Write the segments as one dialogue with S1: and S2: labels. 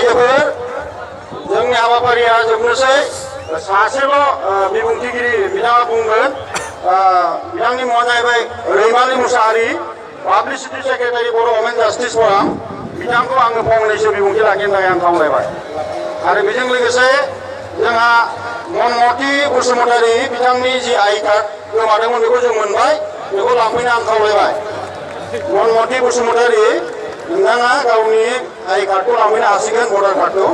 S1: रायजोफोर जोंनि हाबाफारिया जोबनोसै सासेल' बिबुंथिगिरि बिथाङा बुंगोन बिथांनि मुङा जाहैबाय रैमालि मुसाहारि पाब्लिसिटि सेक्रेटारि बर' वमेन जास्टिस फराम बिथांखौ आङो फंनैसो बिबुंथि लाखिनो थाखाय आं खावलायबाय आरो बेजों लोगोसे जोंहा मनमति बसुमतारी बिथांनि जि आई कार्ड गोमादोंमोन बेखौ जों मोनबाय बेखौ लांफैनो आं खावलायबाय मनमति बसुमतारी नोंथाङा गावनि आई कार्डखौ लांफैनो हासिगोन भटार कार्डखौ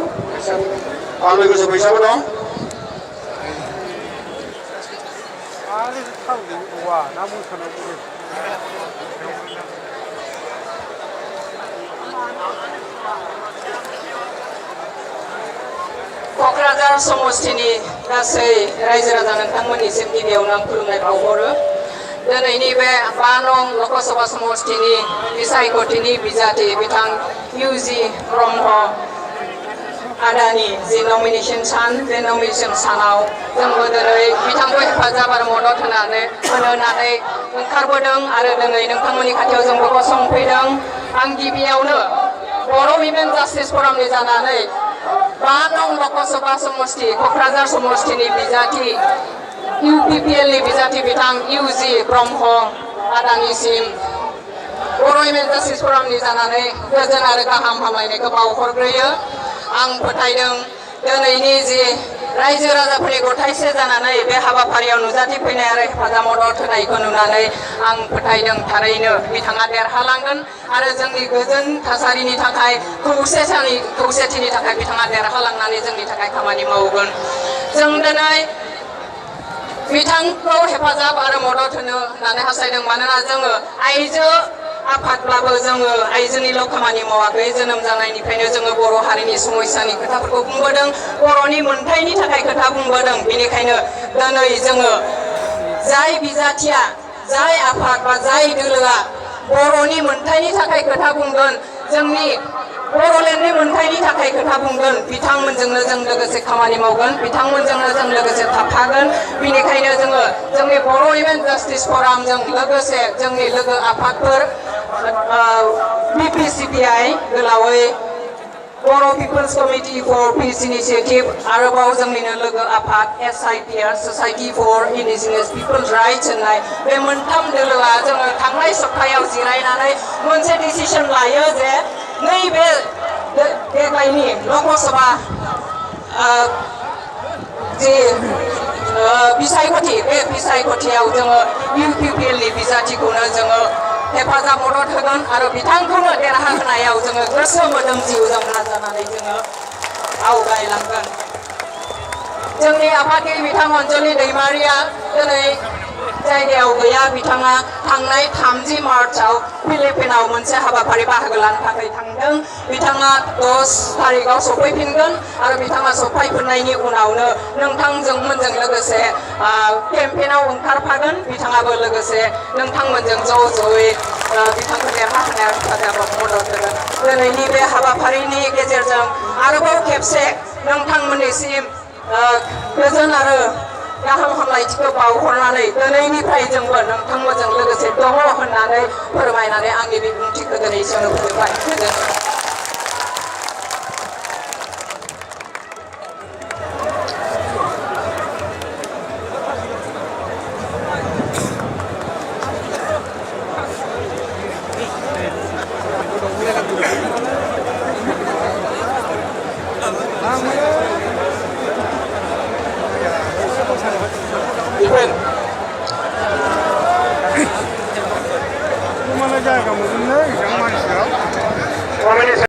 S1: आरो लोगोसे फैसाबो दं
S2: क'क्राझार समष्टिनि गासै रायजो राजा नोंथांमोननिसिम गिबियावनो आं खुलुमनाय बावहरो दिनैनि बे 5 नं लकसभा समष्टिनि बिसायख'थिनि बिजाथि बिथां इउजि ब्रह्म आदानि जि नमिनेशन सान बे नमिनेशन सानाव जोंबो दिनै बिथांखौ हेफाजाब आरो मदद होनानै ओंखारबोदों आरो दिनै नोंथांमोननि खाथियाव जोंबो गसंफैदों आं गिबियावनो बर' विमेन जास्टिस फरामनि जानानै 5 नं लकसभा समष्टि क'क्राझार समष्टिनि बिजाथि इउपिपिएलनि बिजाथि बिथां इउजि ब्रह्म आदानिसिम बर' विमेन जास्टिस फरामनि जानानै गोजोन आरो गाहाम हामलायनायखौ बावहरग्रोयो आं फोथायदों दिनैनि जि रायजो राजाफोरनि गथायसे जानानै बे हाबाफारियाव नुजाथिफैनाय आरो हेफाजाब मदद होनायखौ नुनानै आं फोथायदों थारैनो बिथाङा देरहालांगोन आरो जोंनि गोजोन थासारिनि थाखाय खौसेथिनि थाखाय बिथाङा देरहालांनानै जोंनि थाखाय खामानि मावगोन जों दिनै बिथांखौ हेफाजाब आरो मदद होनो होननानै हास्थायदों मानोना जोङो आइजो आफादब्लाबो जोङो आइजोनिल' खामानि मावाखै जोनोम जानायनिफ्रायनो जोङो बर' हारिनि समस्यानि खोथाफोरखौ बुंबोदों बर'नि मोनथायनि थाखाय खोथा बुंबोदों बेनिखायनो दिनै जोङो जाय बिजाथिया जाय आफाद बा जाय दोलोआ बर'नि मोनथायनि थाखाय खोथा बुंगोन जोंनि बर'लेण्डनि मोनथायनि थाखाय खोथा बुंगोन बिथांमोनजोंनो जों लोगोसे खामानि मावगोन बिथांमोनजोंनो जों लोगोसे थाफागोन बेनिखायनो जोङो जोंनि बर' विमेन जास्टिस फरामजों लोगोसे जोंनि लोगो आफादफोर BPCPI गोलावै Boro' peoples committee for peace initiative आरोबाव जोंनिनो लोगो आफाद SIPR society for indigenous peoples rights होननाय बे मोनथाम दोलोआ जोङो थांनाय सप्तायाव जिरायनानै मोनसे डिसिसन लायो जे नैबे देग्लायनि लकसभा जि बिसायख'थि बे बिसायख'थियाव जोङो इउपिपिएलनि बिजाथिखौनो जोङो हेफाजाब मदद होगोन आरो बिथांखौनो देरहाहोनायाव जोङो गोसो मोदोम जिउजों नाजानानै जोङो आवगायलांगोन जोंनि आफादगिरि बिथां अनजलि दैमारिया दिनै जायगायाव गैया बिथाङा थांनाय 30 मार्चआव फिलिपिनाव मोनसे हाबाफारि बाहागो लानो थाखाय थांदों बिथाङा 10 तारिखआव सफैफिनगोन आरो बिथाङा सफैफिननायनि उनावनो नोंथांमोनजों लोगोसे केम्पेइनाव ओंखारफागोन बिथाङाबो लोगोसे नोंथांमोनजों ज'यै बिथांखौ देरहाहोनायाव हेफाजाब मदद होगोन दिनैनि बे हाबाफारिनि गेजेरजों आरोबाव खेबसे नोंथांमोननिसिम गोजोन आरो गाहाम हामलायथिखौ बावहरनानै दिनैनिफ्राय जोंबो नोंथांमोनजों लोगोसे दङ होननानै फोरमायनानै आंनि बिबुंथिखौ दिनै एसेयावनो फोजोबबाय।